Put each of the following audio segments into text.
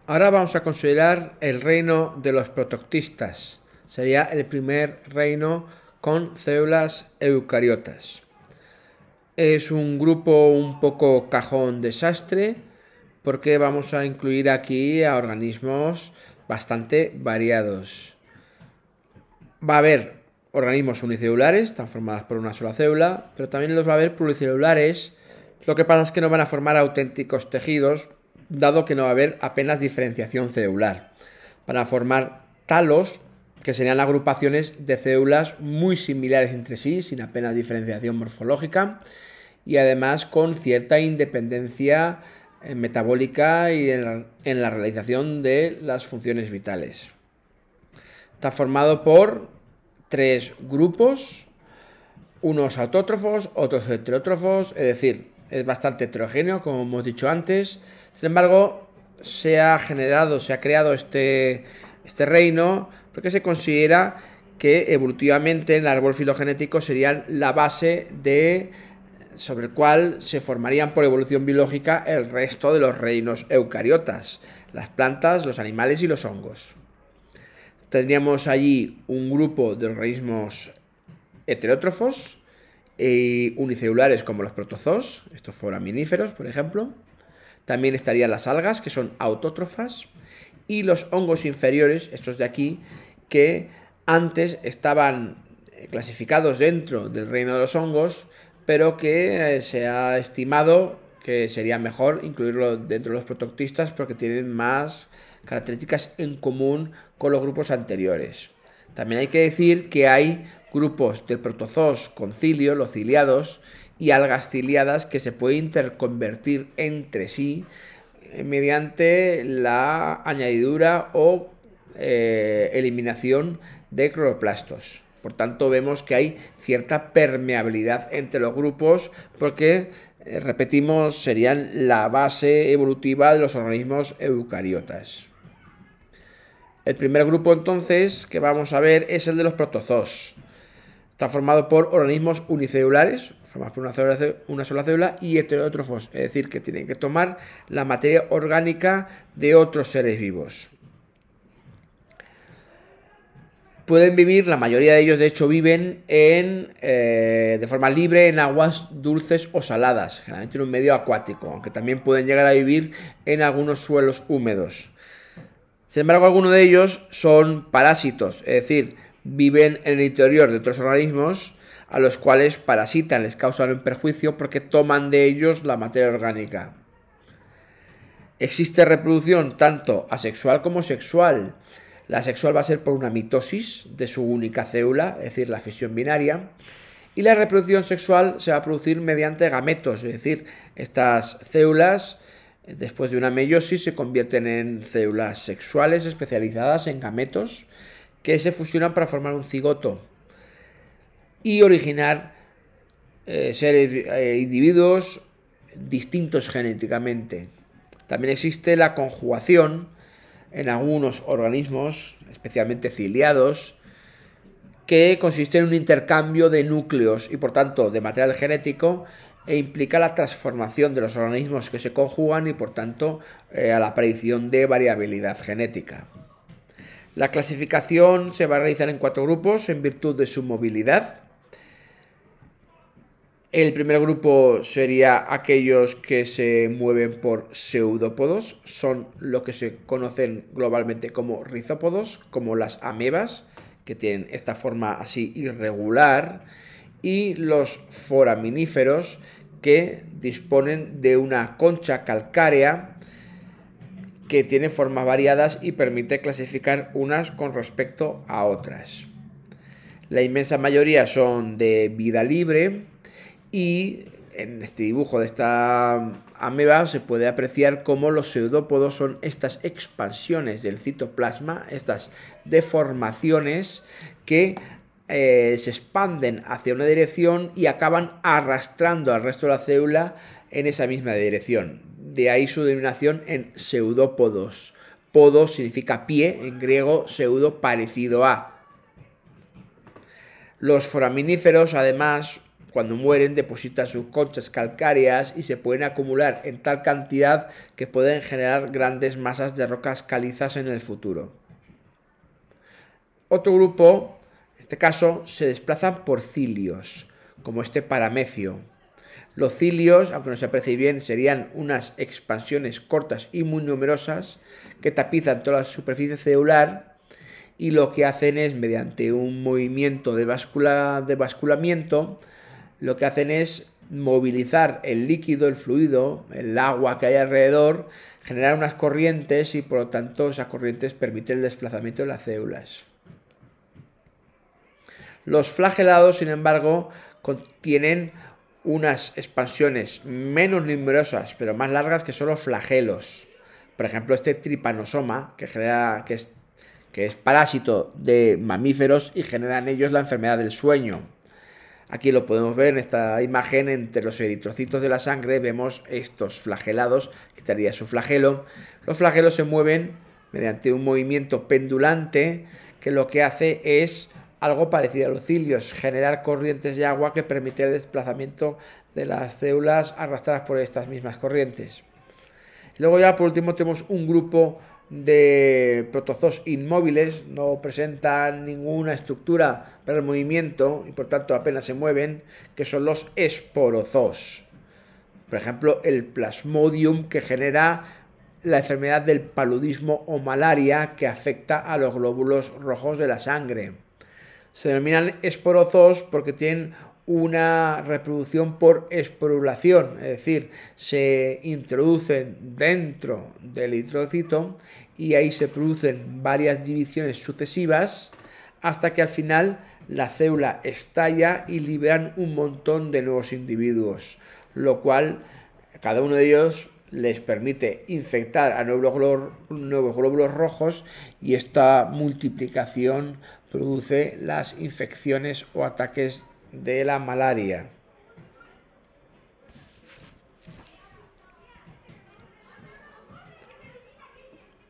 Ahora vamos a considerar el reino de los protoctistas. Sería el primer reino con células eucariotas. Es un grupo un poco cajón desastre porque vamos a incluir aquí a organismos bastante variados. Va a haber organismos unicelulares, están formados por una sola célula, pero también los va a haber pluricelulares. Lo que pasa es que no van a formar auténticos tejidos, dado que no va a haber apenas diferenciación celular. Van a formar talos, que serían agrupaciones de células muy similares entre sí, sin apenas diferenciación morfológica, y además con cierta independencia metabólica y en la realización de las funciones vitales. Está formado por tres grupos, unos autótrofos, otros heterótrofos, es decir, es bastante heterogéneo, como hemos dicho antes. Sin embargo, se ha creado este reino porque se considera que evolutivamente en el árbol filogenético serían la base sobre el cual se formarían por evolución biológica el resto de los reinos eucariotas, las plantas, los animales y los hongos. Tendríamos allí un grupo de organismos heterótrofos e unicelulares como los protozoos, estos foraminíferos, por ejemplo. También estarían las algas, que son autótrofas, y los hongos inferiores, estos de aquí, que antes estaban clasificados dentro del reino de los hongos, pero que se ha estimado que sería mejor incluirlo dentro de los protoctistas porque tienen más características en común con los grupos anteriores. También hay que decir que hay grupos de protozoos con cilio, los ciliados, y algas ciliadas que se pueden interconvertir entre sí mediante la añadidura o eliminación de cloroplastos. Por tanto, vemos que hay cierta permeabilidad entre los grupos porque, repetimos, serían la base evolutiva de los organismos eucariotas. El primer grupo, entonces, que vamos a ver es el de los protozoos. Está formado por organismos unicelulares, formados por una sola célula, y heterótrofos, es decir, que tienen que tomar la materia orgánica de otros seres vivos. Pueden vivir, la mayoría de ellos de hecho viven de forma libre en aguas dulces o saladas, generalmente en un medio acuático, aunque también pueden llegar a vivir en algunos suelos húmedos. Sin embargo, algunos de ellos son parásitos, es decir, viven en el interior de otros organismos a los cuales parasitan, les causan un perjuicio porque toman de ellos la materia orgánica. Existe reproducción tanto asexual como sexual. La sexual va a ser por una mitosis de su única célula, es decir, la fisión binaria, y la reproducción sexual se va a producir mediante gametos, es decir, estas células después de una meiosis se convierten en células sexuales especializadas en gametos que se fusionan para formar un cigoto y originar individuos distintos genéticamente. También existe la conjugación en algunos organismos, especialmente ciliados, que consiste en un intercambio de núcleos y por tanto de material genético e implica la transformación de los organismos que se conjugan y por tanto a la aparición de variabilidad genética. La clasificación se va a realizar en 4 grupos en virtud de su movilidad. El primer grupo sería aquellos que se mueven por pseudópodos, son lo que se conocen globalmente como rizópodos, como las amebas, que tienen esta forma así irregular, y los foraminíferos, que disponen de una concha calcárea que tiene formas variadas y permite clasificar unas con respecto a otras. La inmensa mayoría son de vida libre y en este dibujo de esta ameba se puede apreciar cómo los pseudópodos son estas expansiones del citoplasma, estas deformaciones que se expanden hacia una dirección y acaban arrastrando al resto de la célula en esa misma dirección. De ahí su denominación en pseudópodos. Podos significa pie, en griego pseudo parecido a. Los foraminíferos, además, cuando mueren depositan sus conchas calcáreas y se pueden acumular en tal cantidad que pueden generar grandes masas de rocas calizas en el futuro. Otro grupo, en este caso, se desplazan por cilios, como este paramecio. Los cilios, aunque no se aprecie bien, serían unas expansiones cortas y muy numerosas que tapizan toda la superficie celular y lo que hacen es, mediante un movimiento de basculamiento, lo que hacen es movilizar el líquido, el fluido, el agua que hay alrededor, generar unas corrientes y por lo tanto esas corrientes permiten el desplazamiento de las células. Los flagelados, sin embargo, contienen unas expansiones menos numerosas pero más largas que son los flagelos. Por ejemplo, este tripanosoma que es parásito de mamíferos y genera en ellos la enfermedad del sueño. Aquí lo podemos ver en esta imagen, entre los eritrocitos de la sangre vemos estos flagelados, que estaría su flagelo. Los flagelos se mueven mediante un movimiento pendulante que lo que hace es algo parecido a los cilios, generar corrientes de agua que permiten el desplazamiento de las células arrastradas por estas mismas corrientes. Luego ya por último tenemos un grupo de protozoos inmóviles, no presentan ninguna estructura para el movimiento y por tanto apenas se mueven, que son los esporozoos. Por ejemplo, el Plasmodium, que genera la enfermedad del paludismo o malaria que afecta a los glóbulos rojos de la sangre. Se denominan esporozoos porque tienen una reproducción por esporulación, es decir, se introducen dentro del eritrocito y ahí se producen varias divisiones sucesivas hasta que al final la célula estalla y liberan un montón de nuevos individuos, lo cual cada uno de ellos les permite infectar a nuevos glóbulos rojos y esta multiplicación produce las infecciones o ataques de la malaria.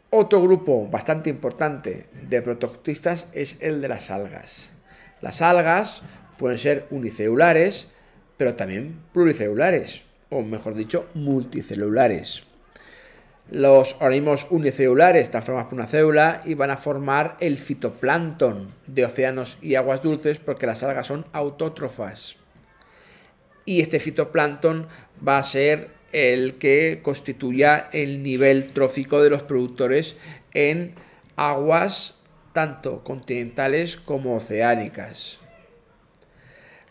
Otro grupo bastante importante de protoctistas es el de las algas. Las algas pueden ser unicelulares, pero también pluricelulares, o mejor dicho, multicelulares. Los organismos unicelulares están formados por una célula y van a formar el fitoplancton de océanos y aguas dulces porque las algas son autótrofas. Y este fitoplancton va a ser el que constituya el nivel trófico de los productores en aguas tanto continentales como oceánicas.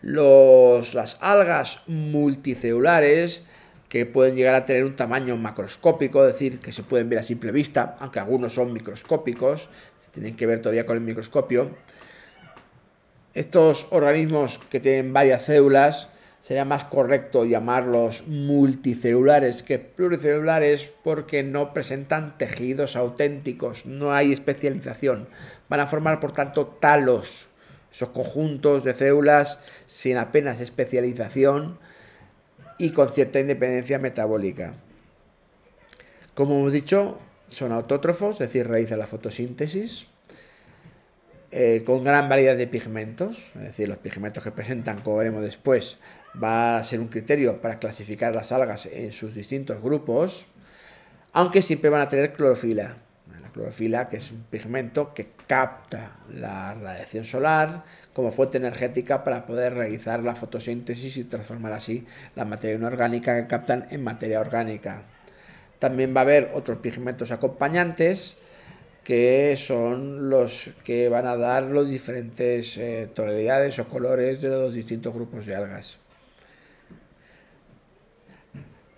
Las algas multicelulares, que pueden llegar a tener un tamaño macroscópico, es decir, que se pueden ver a simple vista, aunque algunos son microscópicos, se tienen que ver todavía con el microscopio. Estos organismos que tienen varias células, sería más correcto llamarlos multicelulares que pluricelulares porque no presentan tejidos auténticos, no hay especialización. Van a formar, por tanto, talos, esos conjuntos de células sin apenas especialización y con cierta independencia metabólica. Como hemos dicho, son autótrofos, es decir, realizan la fotosíntesis, con gran variedad de pigmentos, es decir, los pigmentos que presentan, como veremos después, va a ser un criterio para clasificar las algas en sus distintos grupos, aunque siempre van a tener clorofila. La clorofila, que es un pigmento que capta la radiación solar como fuente energética para poder realizar la fotosíntesis y transformar así la materia inorgánica que captan en materia orgánica. También va a haber otros pigmentos acompañantes que son los que van a dar los diferentes tonalidades o colores de los distintos grupos de algas.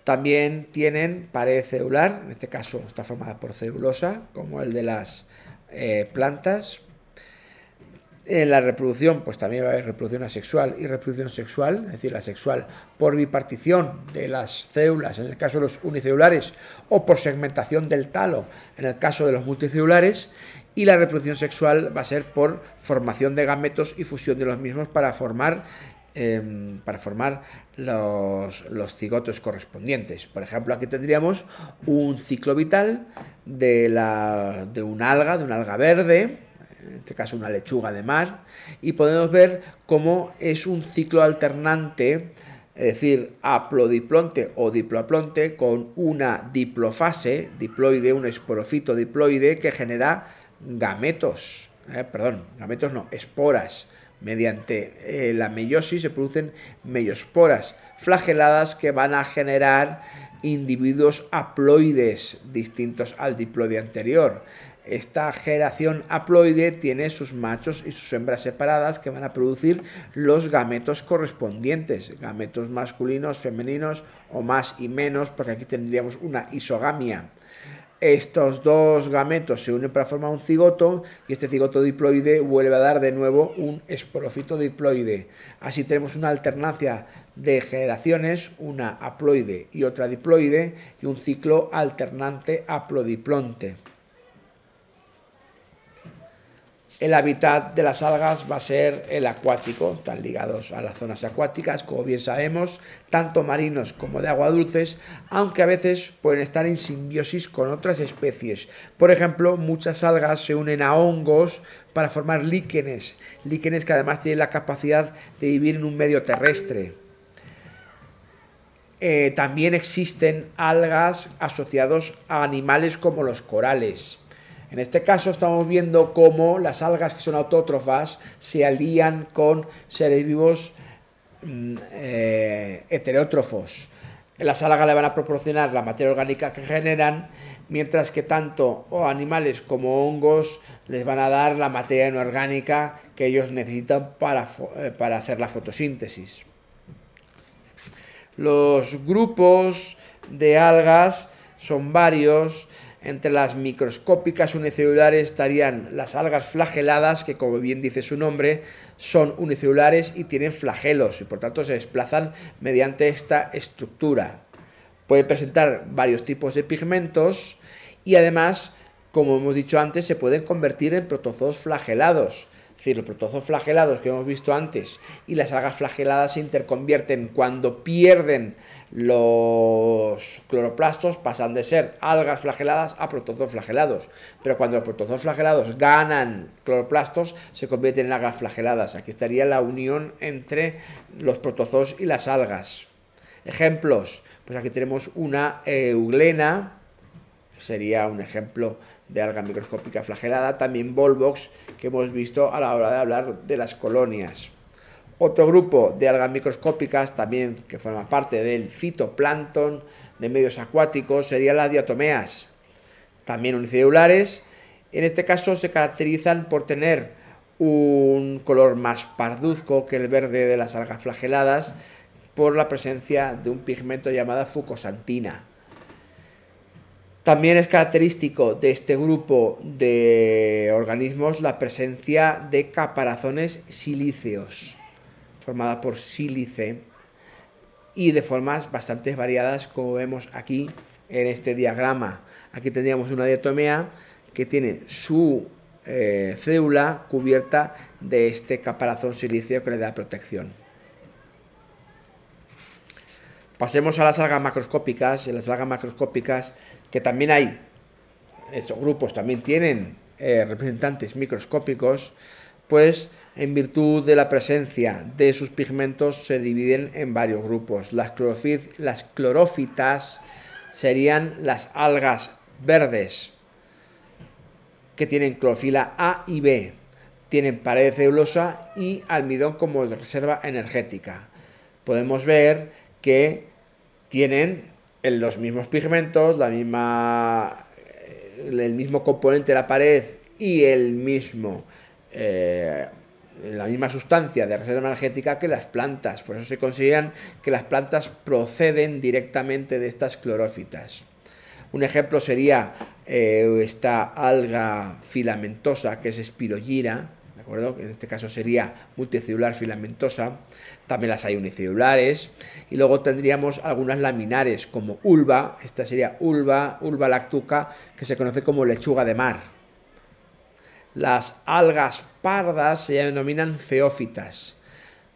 También tienen pared celular, en este caso está formada por celulosa, como el de las plantas. En la reproducción, pues también va a haber reproducción asexual y reproducción sexual, es decir, la sexual por bipartición de las células, en el caso de los unicelulares, o por segmentación del talo, en el caso de los multicelulares, y la reproducción sexual va a ser por formación de gametos y fusión de los mismos para formar los cigotos correspondientes. Por ejemplo, aquí tendríamos un ciclo vital de una alga verde, en este caso una lechuga de mar, y podemos ver cómo es un ciclo alternante, es decir, haplodiplonte o diploaplonte con una diplofase, diploide, un esporofito diploide que genera gametos, gametos no, esporas. Mediante la meiosis se producen meiosporas flageladas que van a generar individuos haploides distintos al diploide anterior. Esta generación haploide tiene sus machos y sus hembras separadas que van a producir los gametos correspondientes, gametos masculinos, femeninos o más y menos, porque aquí tendríamos una isogamia. Estos dos gametos se unen para formar un cigoto y este cigoto diploide vuelve a dar de nuevo un esporofito diploide. Así tenemos una alternancia de generaciones, una haploide y otra diploide, y un ciclo alternante haplodiplonte. El hábitat de las algas va a ser el acuático, están ligados a las zonas acuáticas, como bien sabemos, tanto marinos como de agua dulces, aunque a veces pueden estar en simbiosis con otras especies. Por ejemplo, muchas algas se unen a hongos para formar líquenes, líquenes que además tienen la capacidad de vivir en un medio terrestre. También existen algas asociados a animales como los corales. En este caso estamos viendo cómo las algas que son autótrofas se alían con seres vivos heterótrofos. Las algas le van a proporcionar la materia orgánica que generan, mientras que tanto animales como hongos les van a dar la materia inorgánica que ellos necesitan para hacer la fotosíntesis. Los grupos de algas son varios. Entre las microscópicas unicelulares estarían las algas flageladas, que como bien dice su nombre, son unicelulares y tienen flagelos y por tanto se desplazan mediante esta estructura. Pueden presentar varios tipos de pigmentos y además, como hemos dicho antes, se pueden convertir en protozoos flagelados. Es decir, los protozoos flagelados que hemos visto antes y las algas flageladas se interconvierten cuando pierden los cloroplastos, pasan de ser algas flageladas a protozoos flagelados. Pero cuando los protozoos flagelados ganan cloroplastos, se convierten en algas flageladas. Aquí estaría la unión entre los protozoos y las algas. Ejemplos, pues aquí tenemos una euglena, sería un ejemplo de alga microscópica flagelada, también Volvox, que hemos visto a la hora de hablar de las colonias. Otro grupo de algas microscópicas, también que forma parte del fitoplancton de medios acuáticos, serían las diatomeas, también unicelulares. En este caso se caracterizan por tener un color más parduzco que el verde de las algas flageladas, por la presencia de un pigmento llamado fucosantina. También es característico de este grupo de organismos la presencia de caparazones silíceos, formada por sílice, y de formas bastante variadas, como vemos aquí en este diagrama. Aquí tendríamos una diatomea que tiene su célula cubierta de este caparazón silíceo que le da protección. Pasemos a las algas macroscópicas. En las algas macroscópicas, que también hay, estos grupos también tienen representantes microscópicos, pues en virtud de la presencia de sus pigmentos se dividen en varios grupos. Las clorófitas serían las algas verdes que tienen clorofila A y B, tienen pared celulosa y almidón como reserva energética. Podemos ver que tienen los mismos pigmentos, el mismo componente de la pared y la misma sustancia de reserva energética que las plantas. Por eso se consideran que las plantas proceden directamente de estas clorófitas. Un ejemplo sería esta alga filamentosa, que es Spirogyra, ¿de acuerdo? En este caso sería multicelular filamentosa. También las hay unicelulares. Y luego tendríamos algunas laminares, como ulva. Esta sería ulva lactuca, que se conoce como lechuga de mar. Las algas pardas se denominan feófitas.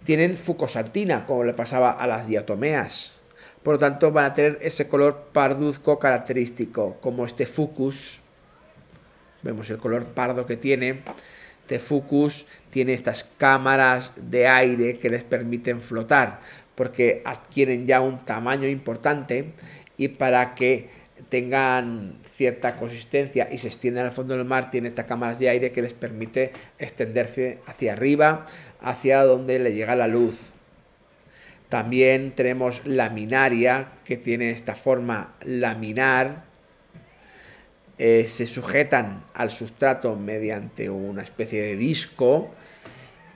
Tienen fucosantina, como le pasaba a las diatomeas. Por lo tanto, van a tener ese color parduzco característico, como este fucus. Vemos el color pardo que tiene. Fucus tiene estas cámaras de aire que les permiten flotar, porque adquieren ya un tamaño importante y para que tengan cierta consistencia y se extiendan al fondo del mar, tiene estas cámaras de aire que les permite extenderse hacia arriba, hacia donde le llega la luz. También tenemos laminaria, que tiene esta forma laminar. Se sujetan al sustrato mediante una especie de disco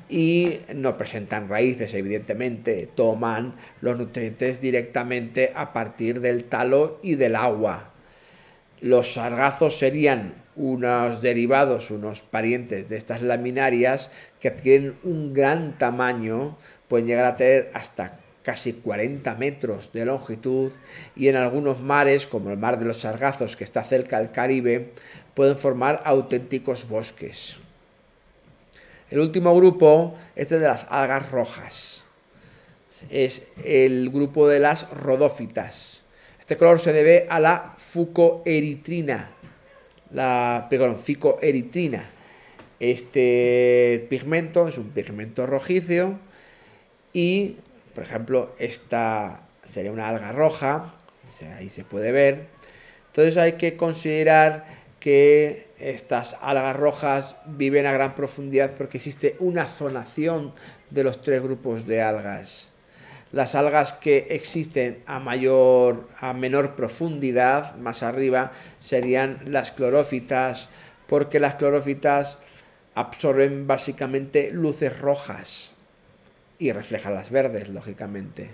y no presentan raíces, evidentemente. Toman los nutrientes directamente a partir del talo y del agua. Los sargazos serían unos derivados, unos parientes de estas laminarias que tienen un gran tamaño, pueden llegar a tener hasta casi 40 metros de longitud y en algunos mares, como el mar de los Sargazos, que está cerca del Caribe, pueden formar auténticos bosques. El último grupo es el de las algas rojas. Es el grupo de las rodófitas. Este color se debe a la fucoeritrina. Ficoeritrina. Este pigmento es un pigmento rojizo y, por ejemplo, esta sería una alga roja, o sea, ahí se puede ver. Entonces hay que considerar que estas algas rojas viven a gran profundidad porque existe una zonación de los tres grupos de algas. Las algas que existen a menor profundidad, más arriba, serían las clorófitas, porque las clorófitas absorben básicamente luces rojas y reflejan las verdes, lógicamente.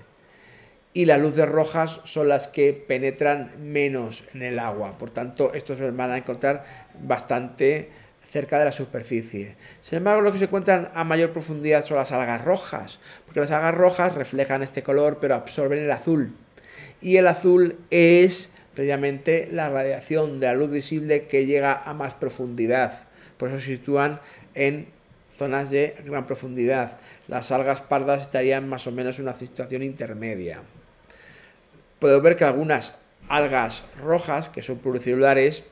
Y las luces rojas son las que penetran menos en el agua, por tanto estos se van a encontrar bastante cerca de la superficie. Sin embargo, lo que se encuentran a mayor profundidad son las algas rojas, porque las algas rojas reflejan este color pero absorben el azul, y el azul es precisamente la radiación de la luz visible que llega a más profundidad, por eso se sitúan en zonas de gran profundidad. Las algas pardas estarían más o menos en una situación intermedia. Podemos ver que algunas algas rojas, que son pluricelulares,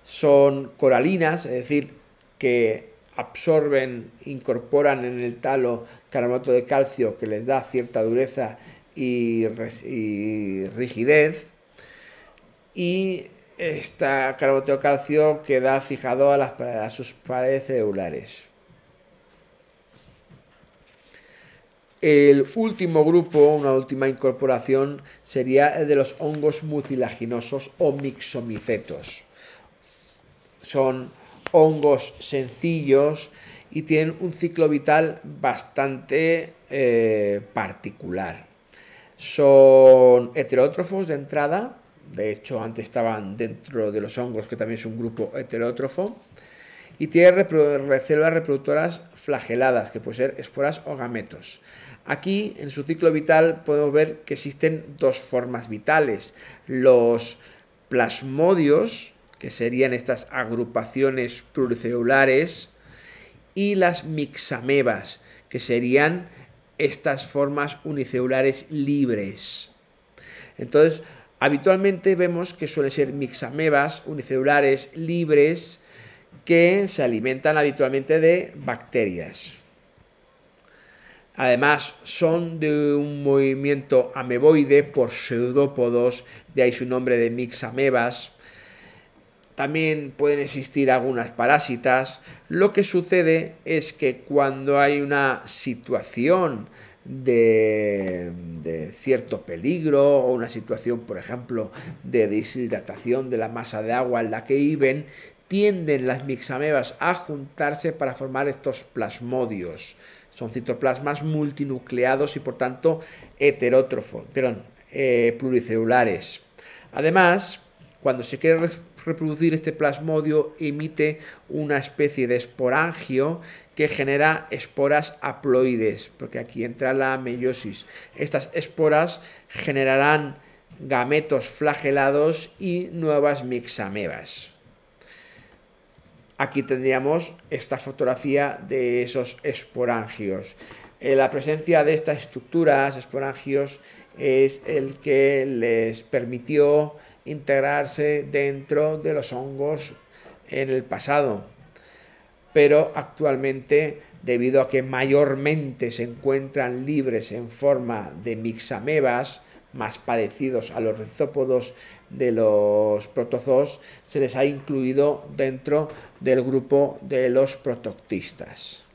son coralinas, es decir, que absorben, incorporan en el talo carbonato de calcio que les da cierta dureza y rigidez, y este carbonato de calcio queda fijado a sus paredes celulares. El último grupo, una última incorporación, sería el de los hongos mucilaginosos o mixomicetos. Son hongos sencillos y tienen un ciclo vital bastante particular. Son heterótrofos de entrada, de hecho antes estaban dentro de los hongos, que también es un grupo heterótrofo, y tienen células reproductoras flageladas, que pueden ser esporas o gametos. Aquí, en su ciclo vital, podemos ver que existen dos formas vitales: los plasmodios, que serían estas agrupaciones pluricelulares, y las mixamebas, que serían estas formas unicelulares libres. Entonces, habitualmente vemos que suelen ser mixamebas unicelulares libres que se alimentan habitualmente de bacterias. Además, son de un movimiento ameboide por pseudópodos, de ahí su nombre de mixamebas. También pueden existir algunas parásitas. Lo que sucede es que cuando hay una situación de cierto peligro o una situación, por ejemplo, de deshidratación de la masa de agua en la que viven, tienden las mixamebas a juntarse para formar estos plasmodios. Son citoplasmas multinucleados y por tanto pluricelulares. Además, cuando se quiere reproducir este plasmodio, emite una especie de esporangio que genera esporas haploides, porque aquí entra la meiosis. Estas esporas generarán gametos flagelados y nuevas mixamebas. Aquí tendríamos esta fotografía de esos esporangios. La presencia de estas estructuras, esporangios, es el que les permitió integrarse dentro de los hongos en el pasado. pero actualmente, debido a que mayormente se encuentran libres en forma de mixamebas, más parecidos a los rizópodos de los protozoos, se les ha incluido dentro del grupo de los protoctistas.